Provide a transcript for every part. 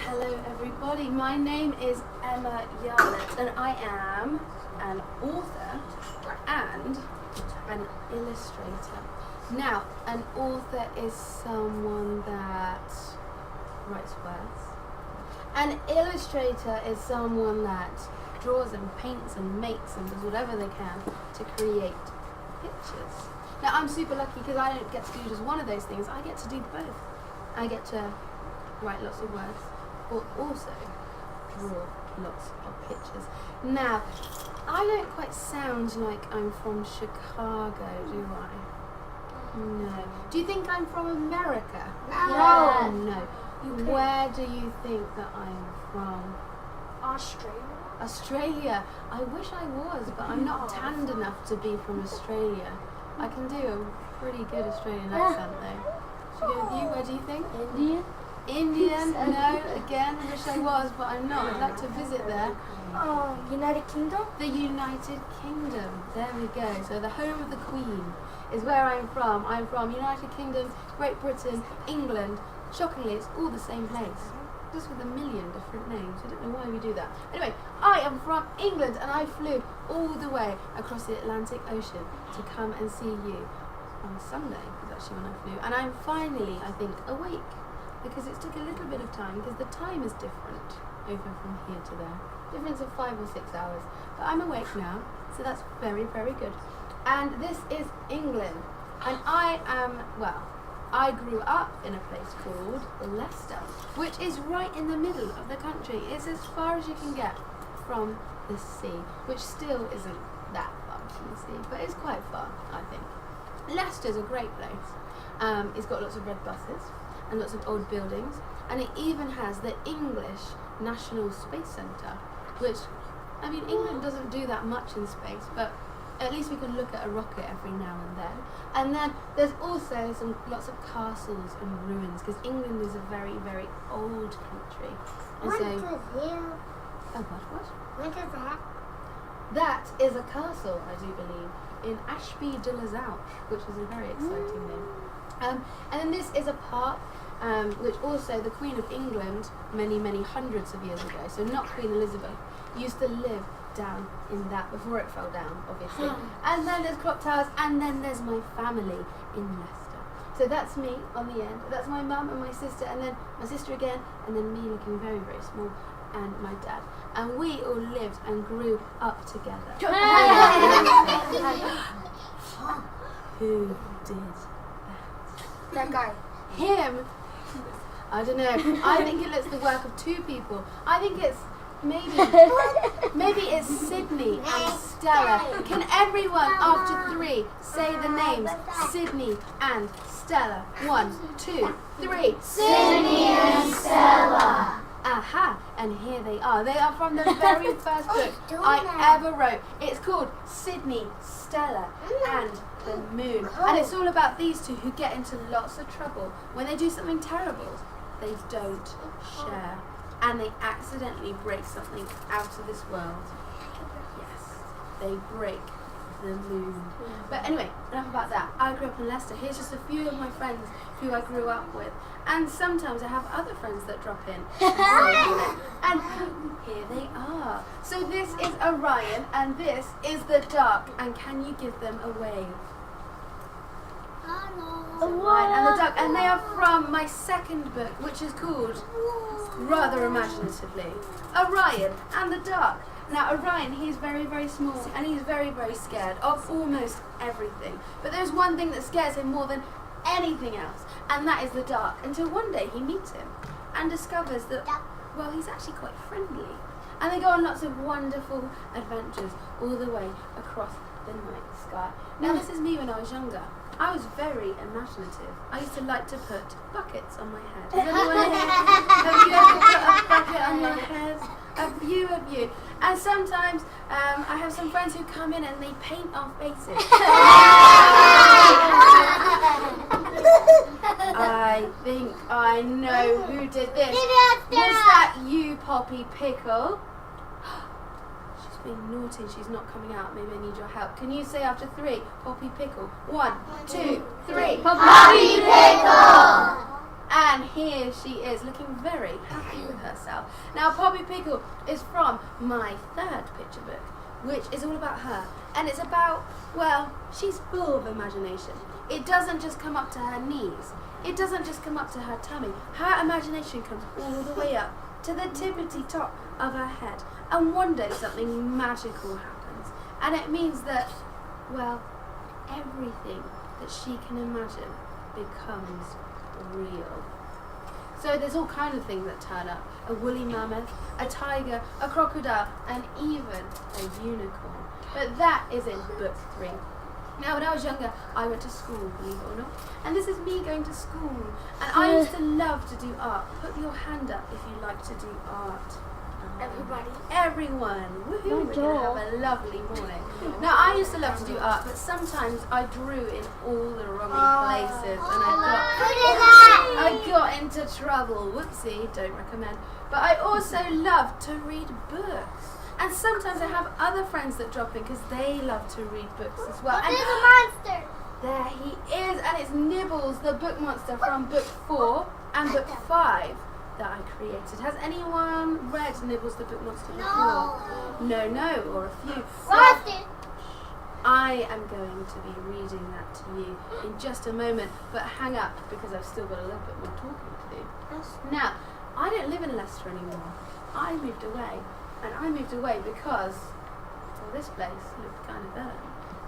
Hello everybody, my name is Emma Yarlett and I am an author and an illustrator. Now, an author is someone that writes words. An illustrator is someone that draws and paints and makes and does whatever they can to create pictures. Now, I'm super lucky because I don't get to do just one of those things, I get to do both. I get to write lots of words, or also draw lots of pictures. Now, I don't quite sound like I'm from Chicago, do I? No. Do you think I'm from America? No. No. Where do you think that I'm from? Australia. I wish I was, but I'm not tanned enough to be from Australia. I can do a pretty good Australian accent though. Should we go with you? Where do you think? Indian? No, again, I wish I was, but I'm not. I'd like to visit there. Oh, United Kingdom? The United Kingdom. There we go. So the home of the Queen is where I'm from. I'm from United Kingdom, Great Britain, England. Shockingly, it's all the same place, just with a million different names. I don't know why we do that. Anyway, I am from England and I flew all the way across the Atlantic Ocean to come and see you on Sunday, was actually when I flew. And I'm finally, I think, awake. Because it took a little bit of time, because the time is different over from here to there. Difference of 5 or 6 hours. But I'm awake now, so that's very, very good. And this is England. And I am, well, I grew up in a place called Leicester, which is right in the middle of the country. It's as far as you can get from the sea, which still isn't that far from the sea, but it's quite far, I think. Leicester's a great place. It's got lots of red buses and lots of old buildings, and it even has the English National Space Centre, which, I mean, England doesn't do that much in space, but at least we can look at a rocket every now and then. And then there's also lots of castles and ruins, because England is a very, very old country. And What so, is here? oh, what? What is that? That is a castle, I do believe, in Ashby de la Zouch, which is a very exciting name. And then this is a park, which also the Queen of England, many, many hundreds of years ago, so not Queen Elizabeth, used to live down in that before it fell down, obviously. And then there's clock towers, and then there's my family in Leicester. So that's me on the end. That's my mum and my sister, and then my sister again, and then me looking very, very small, and my dad. And we all lived and grew up together. Who did that? That guy. Him? I don't know. I think it's the work of two people. I think it's maybe it's Sydney and Stella. Can everyone after 3 say the names Sydney and Stella? 1, 2, 3. Sydney and Stella. Aha, and here they are. They are from the very first book I ever wrote. It's called Sydney, Stella and the Moon. And it's all about these two who get into lots of trouble. When they do something terrible, they don't share. And they accidentally break something out of this world. Yes, they break the moon. But anyway, enough about that. I grew up in Leicester. Here's just a few of my friends who I grew up with. And sometimes I have other friends that drop in. And here they are. So this is Orion and this is the duck. And can you give them a wave? So Orion and the duck. And they are from my second book, which is called, rather imaginatively, Orion and the duck. Now Orion, he's very, very small and he's very, very scared of almost everything. But there's one thing that scares him more than anything else, and that is the dark. Until one day he meets him and discovers that, well, he's actually quite friendly. And they go on lots of wonderful adventures all the way across the night sky. Now this is me when I was younger. I was very imaginative. I used to like to put buckets on my head. Have you ever put a bucket on your head? A few of you. And sometimes I have some friends who come in and they paint our faces. I think I know who did this. Was that you, Poppy Pickle? She's being naughty, she's not coming out. Maybe I need your help. Can you say after 3, Poppy Pickle? 1, 2, 3. Poppy Pickle! And here she is, looking very happy with herself. Now, Poppy Pickle is from my third picture book, which is all about her. And it's about, well, she's full of imagination. It doesn't just come up to her knees. It doesn't just come up to her tummy. Her imagination comes all the way up to the tippity top of her head. And one day something magical happens. And it means that, well, everything that she can imagine becomes real. So there's all kinds of things that turn up. A woolly mammoth, a tiger, a crocodile, and even a unicorn. But that is in book 3. Now, when I was younger, I went to school, believe it or not. And this is me going to school. And I used to love to do art. Put your hand up if you like to do art. Everybody. Everyone. Woohoo. We're going to have a lovely morning. Now, I used to love to do art, but sometimes I drew in all the wrong places. And I got into trouble. Whoopsie, don't recommend. But I also love to read books. And sometimes I have other friends that drop in because they love to read books as well. There's a monster. There he is, and it's Nibbles, the book monster from book 4 and book 5 that I created. Has anyone read Nibbles, the book monster before? No, or a few. Monster. I am going to be reading that to you in just a moment, but hang up because I've still got a little bit more talking to do. Now, I don't live in Leicester anymore. I moved away. And I moved away because, well, this place looked kind of better.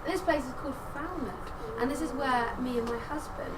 This place is called Falmouth, and this is where me and my husband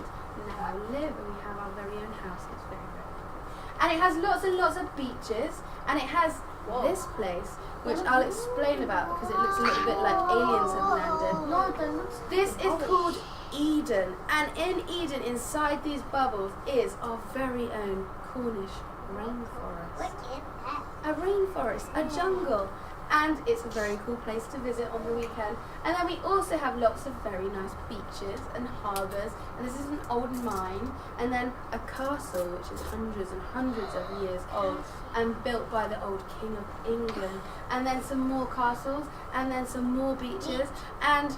now live, and we have our very own house. It's very, very cool. And it has lots and lots of beaches, and it has this place, which I'll explain about because it looks a little bit like aliens have landed. This is called Eden, and in Eden, inside these bubbles, is our very own Cornish rainforest. What is that? A rainforest, a jungle, and it's a very cool place to visit on the weekend. And then we also have lots of very nice beaches and harbours, and this is an old mine, and then a castle which is hundreds and hundreds of years old and built by the old King of England, and then some more castles, and then some more beaches, and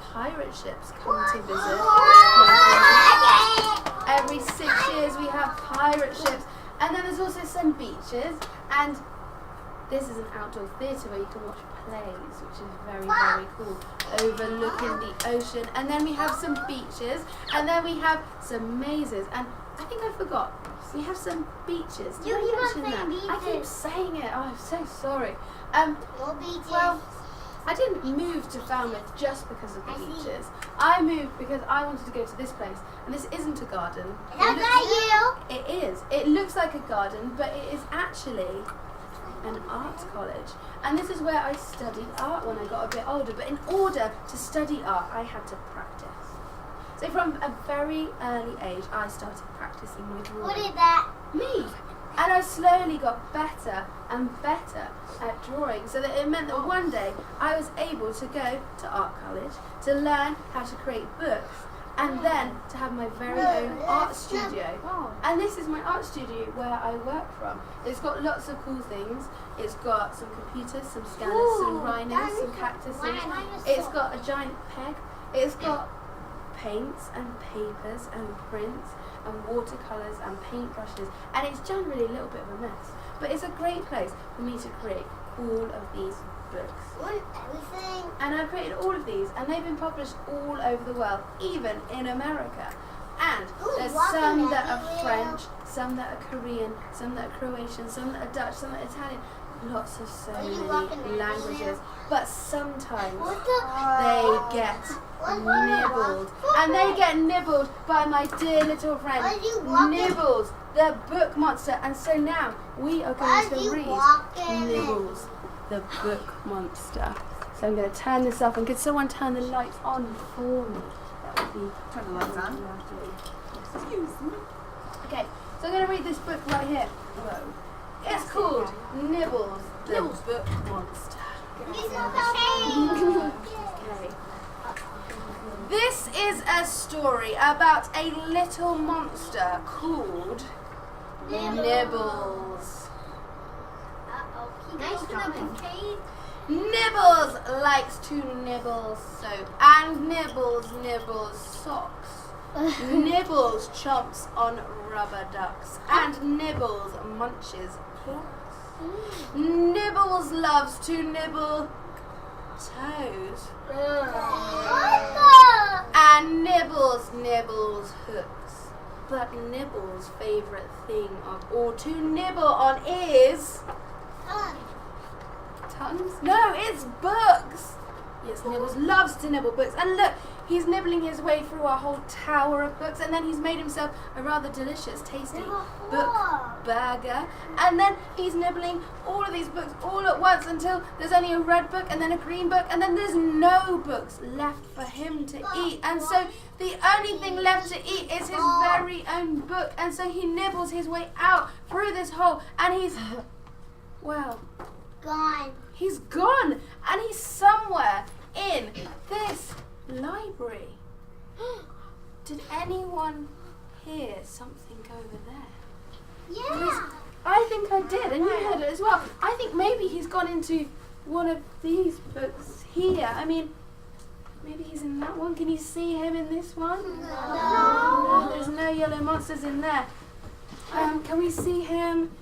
pirate ships come to visit. Every 6 years we have pirate ships. And then there's also some beaches, and this is an outdoor theatre where you can watch plays, which is very, very cool, overlooking the ocean. And then we have some beaches, and then we have some mazes, and I think I forgot, we have some beaches. Did I mention that? I keep saying it. Oh, I'm so sorry. More beaches. Well, I didn't move to Falmouth just because of the beaches. I moved because I wanted to go to this place, and this isn't a garden. It is. It looks like a garden, but it is actually an art college. And this is where I studied art when I got a bit older. But in order to study art, I had to practice. So from a very early age, I started practicing my drawing. What is that? Me. And I slowly got better and better at drawing, so that it meant that one day I was able to go to art college to learn how to create books, and then to have my very own art studio. And this is my art studio where I work from. It's got lots of cool things. It's got some computers, some scanners, some rhinos, some cactuses. It's got a giant peg. It's got paints and papers and prints and watercolours and paintbrushes, and it's generally a little bit of a mess, but it's a great place for me to create all of these books. Everything. And I've created all of these, and they've been published all over the world, even in America. And there's some that are French, some that are Korean, some that are Croatian, some that are Dutch, some that are Italian. Lots of so many languages, but sometimes they get nibbled, and they get nibbled by my dear little friend Nibbles, the book monster. And so now we are going to read Nibbles, the book monster. So I'm going to turn this off, and could someone turn the lights on for me? That would be turn the lights on. Excuse me. Okay, so I'm going to read this book right here. Whoa. It's called Nibbles, the book monster. Okay. This is a story about a little monster called Nibbles. Nibbles likes to nibble soap, and Nibbles nibbles socks. Nibbles chomps on rubber ducks, and Nibbles munches plums. Nibbles loves to nibble toes, and Nibbles nibbles hooks. But Nibbles' favourite thing of all to nibble on is tongues? No, it's books. Yes, Nibbles loves to nibble books. And look, he's nibbling his way through a whole tower of books, and then he's made himself a rather delicious, tasty book burger. And then he's nibbling all of these books all at once until there's only a red book and then a green book, and then there's no books left for him to eat. And so the only thing left to eat is his very own book. And so he nibbles his way out through this hole, and he's, well, Gone. he's gone, and he's somewhere in this library. Did anyone hear something over there? Yeah. I think I did, and you heard it as well. I think maybe he's gone into one of these books here. I mean, maybe he's in that one. Can you see him in this one? No, there's no yellow monsters in there. Can we see him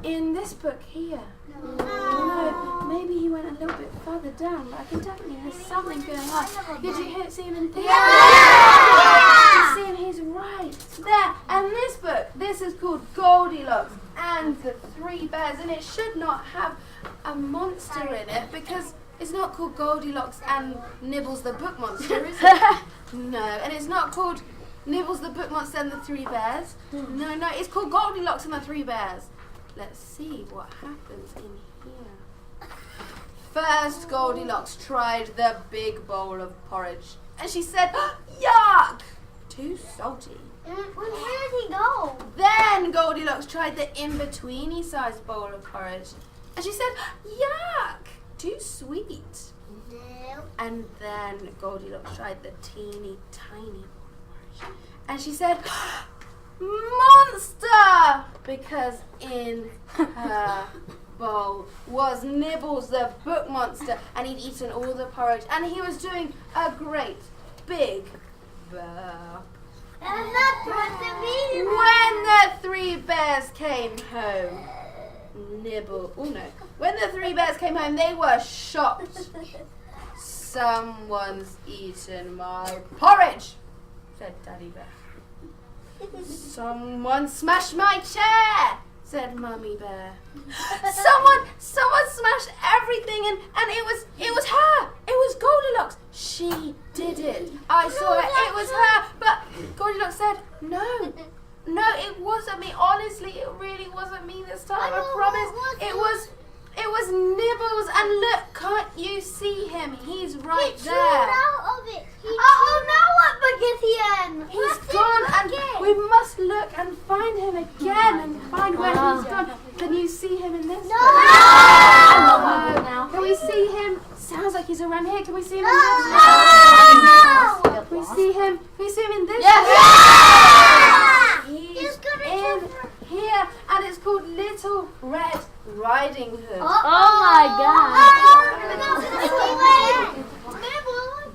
in this book here? No, maybe he went a little bit further down, but I can definitely hear something going on. Did you see him in this? Did you see him? He's right there. And this book, this is called Goldilocks and the Three Bears, and it should not have a monster in it because it's not called Goldilocks and Nibbles the Book Monster, is it? No, and it's not called Nibbles the Book Monster and the Three Bears. No, it's called Goldilocks and the Three Bears. Let's see what happens in here. First, Goldilocks tried the big bowl of porridge, and she said, "Yuck! Too salty." Where did he go? Then Goldilocks tried the in-betweeny sized bowl of porridge, and she said, "Yuck! Too sweet." No. And then Goldilocks tried the teeny tiny bowl of porridge, and she said, "Monster!" Because in her bowl was Nibbles the Book Monster, and he'd eaten all the porridge, and he was doing a great big burp. And that's what the meaning. When the Three Bears came home, when the Three Bears came home, they were shocked. "Someone's eaten my porridge," said Daddy Bear. "Someone smashed my chair," said Mummy Bear. Someone smashed everything, and it was her. It was Goldilocks. She did it. I saw her. It was her. But Goldilocks said, "No, it wasn't me. Honestly, it really wasn't me this time. I promise. It was Nibbles. And look, can't you see him? He's right there." Out of it. Now what book is he in? He's gone, and we must look and find him again and find where he's gone. Can you see him in this? No! Can we see him? Sounds like he's around here. Can we see him in No! this? Can we see him? Can we see him in this? Yes! He's in here, and it's called Little Red Riding Hood. Oh my God.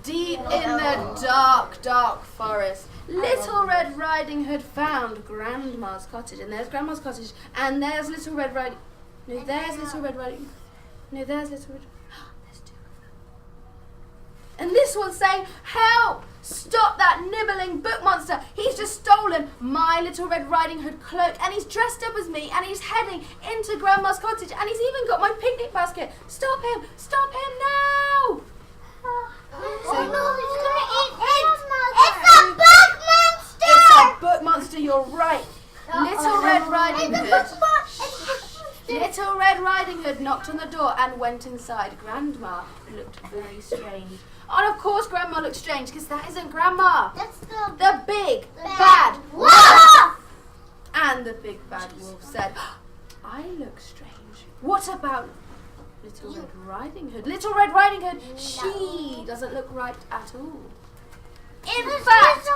Deep in the dark, dark forest, Little Red Riding Hood found Grandma's cottage. And there's Grandma's cottage. And there's Little Red Riding... No, there's Little Red Riding... No, there's Little Red... There's two of them. And this one's saying, "Help! Stop that nibbling book monster! He's just stolen my Little Red Riding Hood cloak, and he's dressed up as me, and he's heading into Grandma's cottage, and he's even got my picnic basket. Stop him! Stop him now!" He's gonna eat It's a book monster! It's a book monster, you're right. Little Red Riding Hood. Little Red Riding Hood knocked on the door and went inside. Grandma looked very strange. And of course Grandma looked strange, because that isn't Grandma. That's The big bad wolf. And the big bad wolf said, "I look strange. What about Little Red Riding Hood? Little Red Riding Hood, she doesn't look right at all. In fact,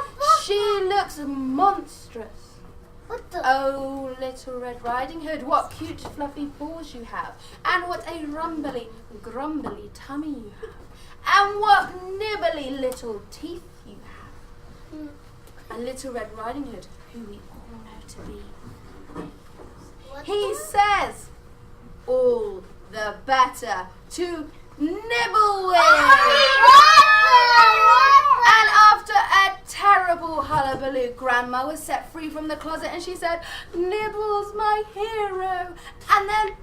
she looks monstrous. What the? Oh, Little Red Riding Hood, what cute fluffy paws you have, and what a rumbly, grumbly tummy you have, and what nibbly little teeth you have." And Little Red Riding Hood, who we all know to be, he says, all the better to nibble with. And after a terrible hullabaloo, Grandma was set free from the closet and she said, Nibbles, my hero. And then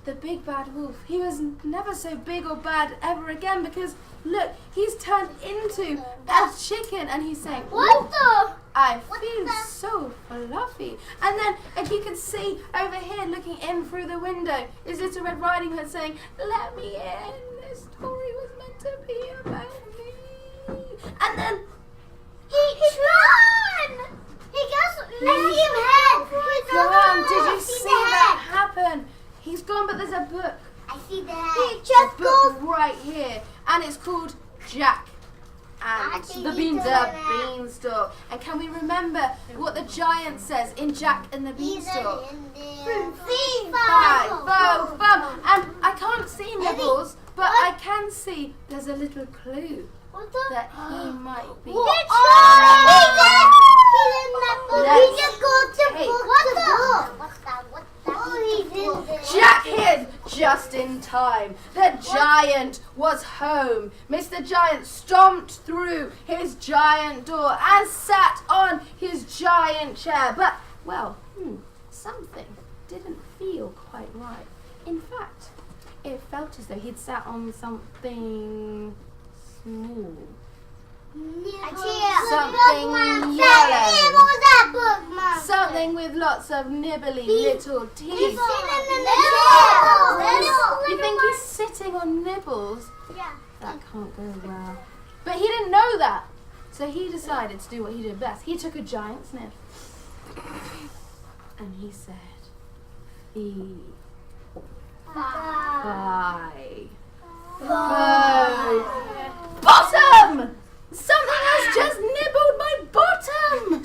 the big bad wolf, he was never so big or bad ever again because, look, he's turned into a chicken and he's saying, What the? I feel so fluffy. And then, if you can see over here, looking in through the window, is Little Red Riding Hood saying, let me in. This story was meant to be about me. And then, He's gone. He goes. I see him head. gone. Did you see that happen? He's gone, but there's a book. I see the head. He just A book right here, and it's called Jack and the Beanstalk. And can we remember what the giant says in Jack and the Beanstalk? Five, bo, bum. And I can't see Nibbles, but I can see there's a little clue that he might be. Jack hid just in time. The giant was home. Mr. Giant stomped through his giant door and sat on his giant chair. But, well, something didn't feel quite right. In fact, it felt as though he'd sat on something small. Something yellow. Something with lots of nibbly little teeth. You think he's sitting on Nibbles? Yeah. That can't go well. But he didn't know that. So he decided to do what he did best. He took a giant sniff. And he said, fee, fi, fo, bottom! Something has just nibbled my bottom!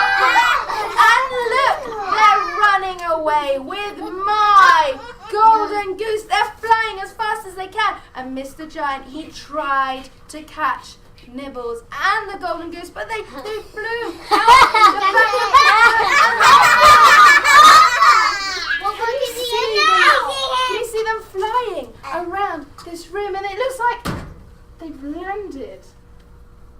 And look, they're running away with my golden goose. They're flying as fast as they can. And Mr. Giant, he tried to catch Nibbles and the golden goose, but they flew out the back of the Can you see them flying around this room? And it looks like they've landed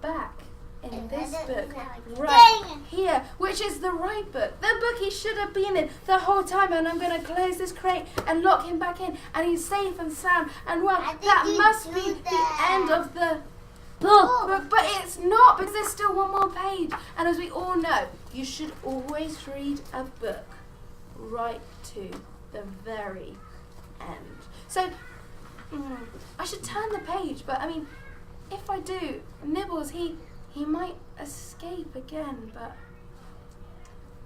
back in this book right here, which is the right book. The book he should have been in the whole time. And I'm going to close this crate and lock him back in. And he's safe and sound. And well, that must be the end of the book. But it's not, because there's still one more page. And as we all know, you should always read a book right to the very end. So, I should turn the page, but I mean, if I do, Nibbles, he might escape again, but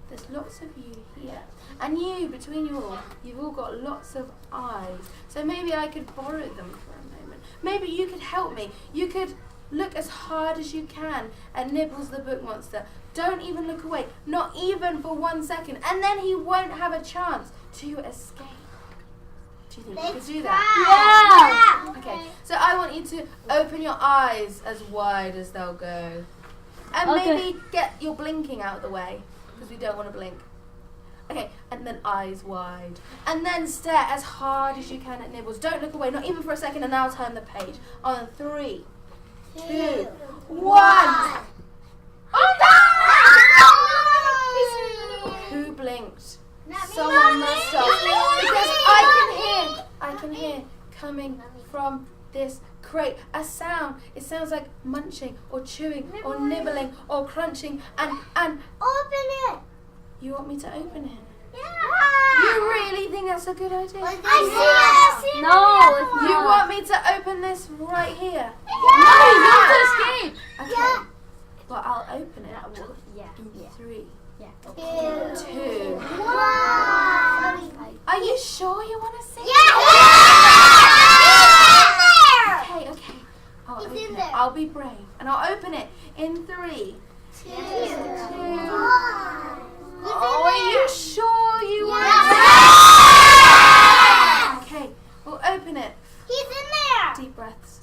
there's lots of you here. And you, between you all, you've all got lots of eyes. So maybe I could borrow them for a moment. Maybe you could help me. You could look as hard as you can at Nibbles the book monster. Don't even look away, not even for 1 second, and then he won't have a chance to escape. Do you think you could do that? Yeah. Okay, so I want you to open your eyes as wide as they'll go. And maybe get your blinking out of the way, because we don't want to blink. Okay, and then eyes wide. And then stare as hard as you can at Nibbles. Don't look away, not even for a second, and now turn the page. On 3, 2, 1. Oh no! Who blinked? Someone must have. Because I can hear coming from this crate a sound. It sounds like munching or chewing or nibbling or crunching and Open it. you want me to open it? Yeah. You really think that's a good idea? I see it. No. You want me to open this right here? No, you have to escape. Okay. Yeah. Well, I'll open it. In 3, 2, 1. Are you sure you want to see it? Yeah. Okay. I'll It's open in it. there. I'll be brave, and I'll open it in 3, 2, 1. Oh, are you sure you want to see it? Okay, we'll open it. He's in there. Deep breaths.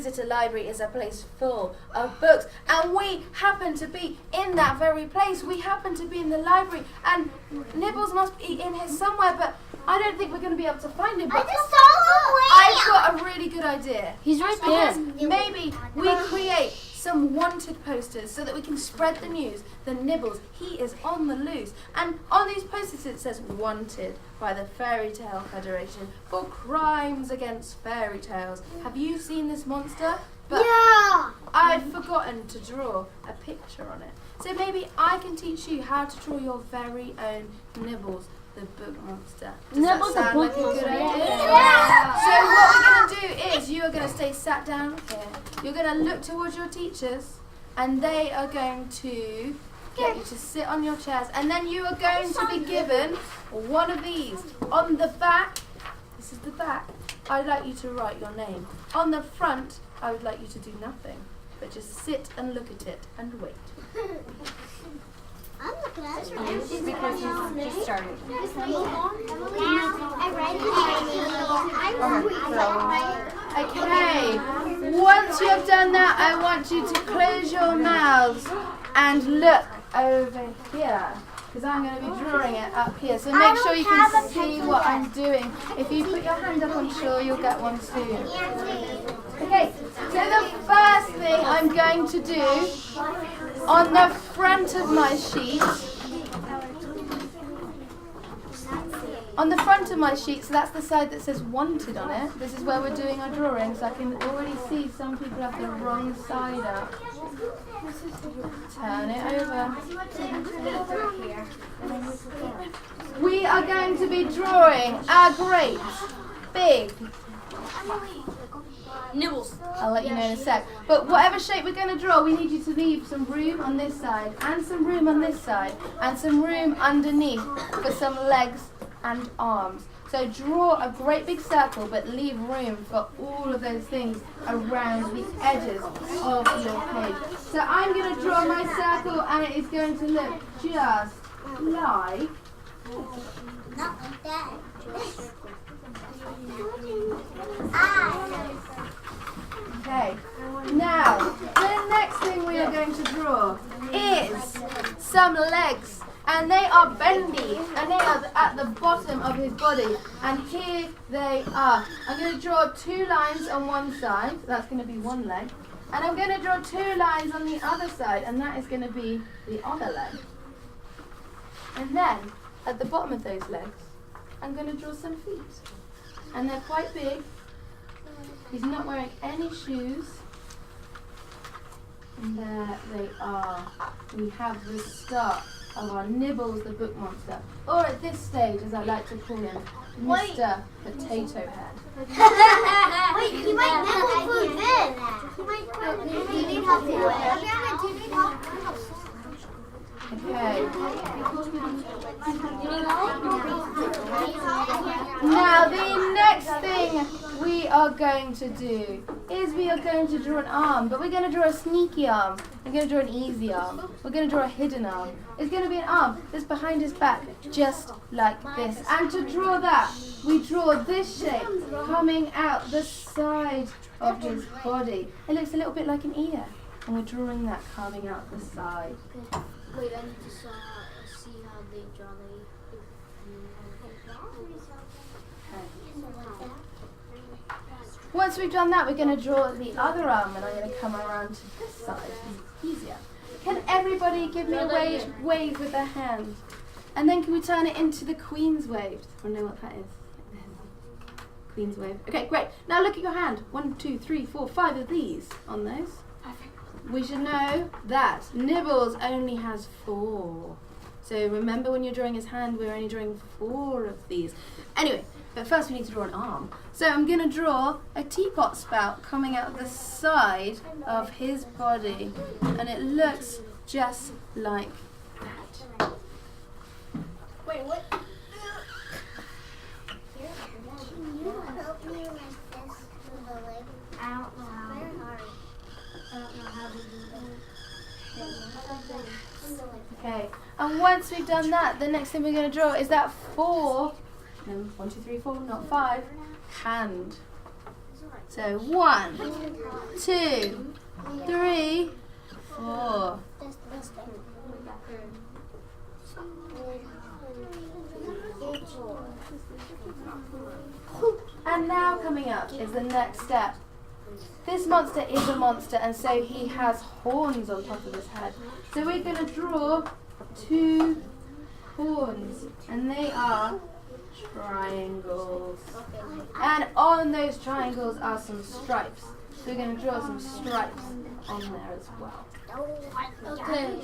visitor library is a place full of books, and we happen to be in that very place. We happen to be in the library, and Nibbles must be in here somewhere, but I don't think we're going to be able to find him. I just saw I've got a really good idea. He's right there. Maybe we create some wanted posters so that we can spread the news that Nibbles, he is on the loose. And on these posters it says wanted by the Fairy Tale Federation for crimes against fairy tales. Have you seen this monster? But Yeah. I've forgotten to draw a picture on it. So maybe I can teach you how to draw your very own Nibbles, the book monster. Does Nibbles that the sound like book a good monster? idea? Yeah. So what we're going to do is you are going to stay sat down here. You're going to look towards your teachers, and they are going to get you to sit on your chairs, and then you are going to be given one of these. On the back, this is the back, I'd like you to write your name. On the front, I would like you to do nothing, but just sit and look at it and wait. I'm looking at it. Because he's just started. Okay, once you have done that, I want you to close your mouths and look over here, because I'm going to be drawing it up here. So make sure you can see what I'm doing. If you put your hand up, I'm sure you'll get one soon. Okay, so the first thing I'm going to do on the front of my sheet, so that's the side that says wanted on it. This is where we're doing our drawing, so I can already see some people have the wrong side up. Turn it over. We are going to be drawing a great big Nibbles. I'll let you know in a sec. But whatever shape we're going to draw, we need you to leave some room on this side, and some room on this side, and some room underneath for some legs and arms. So draw a great big circle, but leave room for all of those things around the edges of your page. So I'm going to draw my circle, and it is going to look just like... Not like that. Okay, now the next thing we are going to draw is some legs, and they are bendy, and they are at the bottom of his body, and here they are. I'm going to draw 2 lines on one side, that's going to be one leg, and I'm going to draw 2 lines on the other side, and that is going to be the other leg. And then, at the bottom of those legs, I'm going to draw some feet, and they're quite big. He's not wearing any shoes. And there they are. We have the start of our Nibbles the Book Monster. Or at this stage, as I like to call him, Mr. Potato Head. Wait, you might nibble food then. You might. Do you need help? Do you need help? Okay. Now the next thing we are going to do is we are going to draw an arm, but we're going to draw a sneaky arm. We're going to draw an easy arm. We're going to draw a hidden arm. It's going to be an arm that's behind his back, just like this. And to draw that, we draw this shape coming out the side of his body. It looks a little bit like an ear, and we're drawing that coming out the side. Wait, I need to see how they draw Once we've done that, we're going to draw the other arm, and I'm going to come around to this side. It's easier. Can everybody give me a wave with their hand? And then can we turn it into the Queen's wave? I know what that is. Queen's wave. Okay, great. Now look at your hand. 1, 2, 3, 4, 5 of these on those. We should know that Nibbles only has 4. So remember, when you're drawing his hand, we're only drawing 4 of these. Anyway, but first we need to draw an arm. So I'm going to draw a teapot spout coming out the side of his body. And it looks just like that. Wait, what? Can you help me like this with the leg? I don't know how. Very hard. I don't know how to do that. Okay, and once we've done that, the next thing we're going to draw is that 4, no, 1, 2, 3, 4, not 5, hand. So 1, 2, 3, 4. And now coming up is the next step. This monster is a monster, and so he has horns on top of his head. So we're going to draw 2 horns, and they are triangles. And on those triangles are some stripes. So we're going to draw some stripes on there as well. Okay.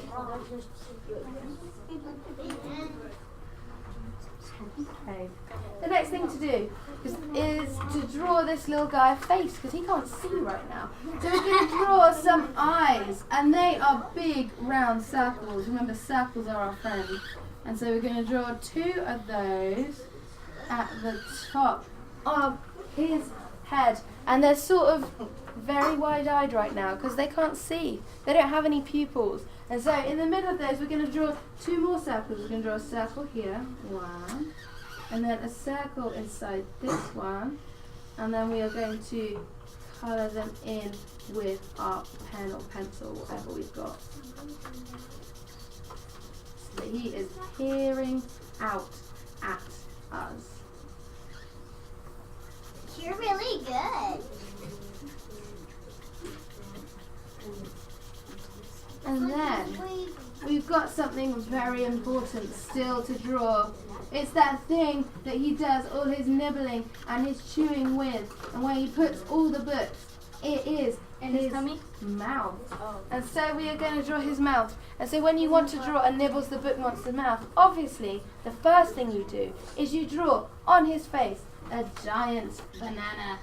Okay. The next thing to do is to draw this little guy a face, because he can't see right now. So we're going to draw some eyes, and they are big round circles. Remember, circles are our friend. And so we're going to draw 2 of those at the top of his head. And they're sort of very wide-eyed right now because they can't see. They don't have any pupils. And so in the middle of those, we're going to draw 2 more circles. We're going to draw a circle here, 1, and then a circle inside this one, and then we are going to colour them in with our pen or pencil, whatever we've got. So he is peering out at us. You're really good. And then we've got something very important still to draw. It's that thing that he does all his nibbling and his chewing with, and where he puts all the books. It is in his tummy? Mouth. Oh. And so we are going to draw his mouth. And so when you want to draw a Nibbles the Book Monster mouth, obviously the first thing you do is you draw on his face a giant banana.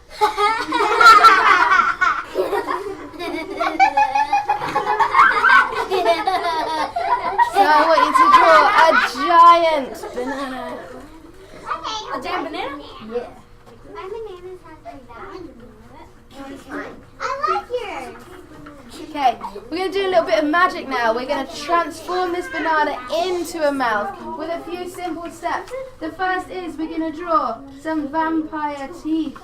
So I want you to draw a giant banana. A giant banana? Yeah. My bananas have like that. I like yours. Okay, we're going to do a little bit of magic now. We're going to transform this banana into a mouth with a few simple steps. The first is we're going to draw some vampire teeth.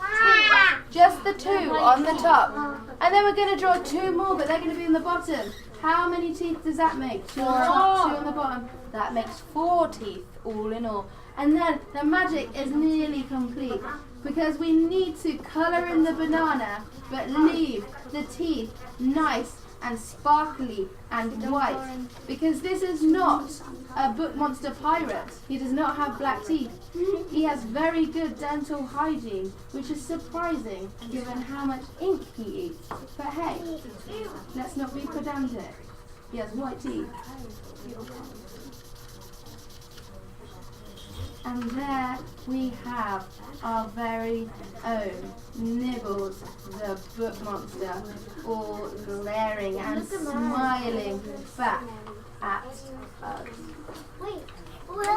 Just the 2 on the top. And then we're going to draw 2 more, but they're going to be in the bottom. How many teeth does that make? 2 on the top, 2 on the bottom. That makes 4 teeth, all in all. And then the magic is nearly complete, because we need to colour in the banana, but leave the teeth nice and sparkly and white, because this is not a book monster pirate. He does not have black teeth. He has very good dental hygiene, which is surprising given how much ink he eats. But hey, let's not be pedantic. He has white teeth. And there we have our very own Nibbles the Book Monster, all glaring and smiling back at us. Wait, what's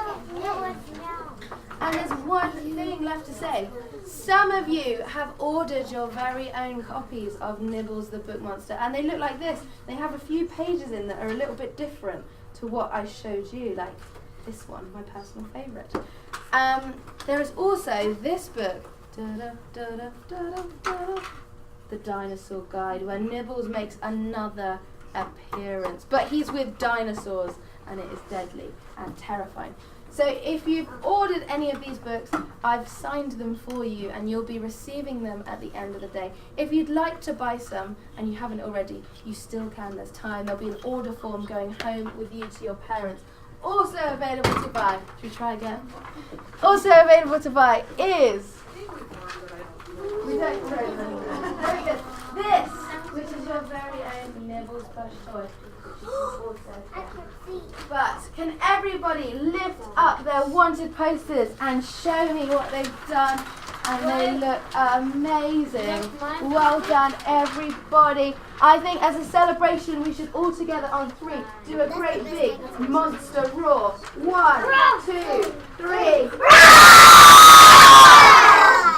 now? And there's one thing left to say. Some of you have ordered your very own copies of Nibbles the Book Monster, and they look like this. They have a few pages in that are a little bit different to what I showed you, like this one, my personal favourite. There is also this book, The Dinosaur Guide, where Nibbles makes another appearance. But he's with dinosaurs, and it is deadly and terrifying. So if you've ordered any of these books, I've signed them for you, and you'll be receiving them at the end of the day. If you'd like to buy some, and you haven't already, you still can. There's time. There'll be an order form going home with you to your parents. Also available to buy. Should we try again? Also available to buy is... We don't throw them. Very good. This, which is your very own Nibbles plush toy. But can everybody lift up their wanted posters and show me what they've done? And they look amazing. Well done, everybody. I think as a celebration, we should all together on 3 do a great big monster roar. 1, 2, 3.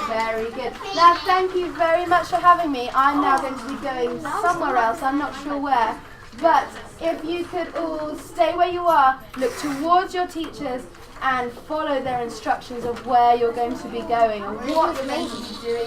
Very good. Now, thank you very much for having me. I'm now going to be going somewhere else. I'm not sure where. But if you could all stay where you are, look towards your teachers, and follow their instructions of where you're going to be going and what you're going to be doing.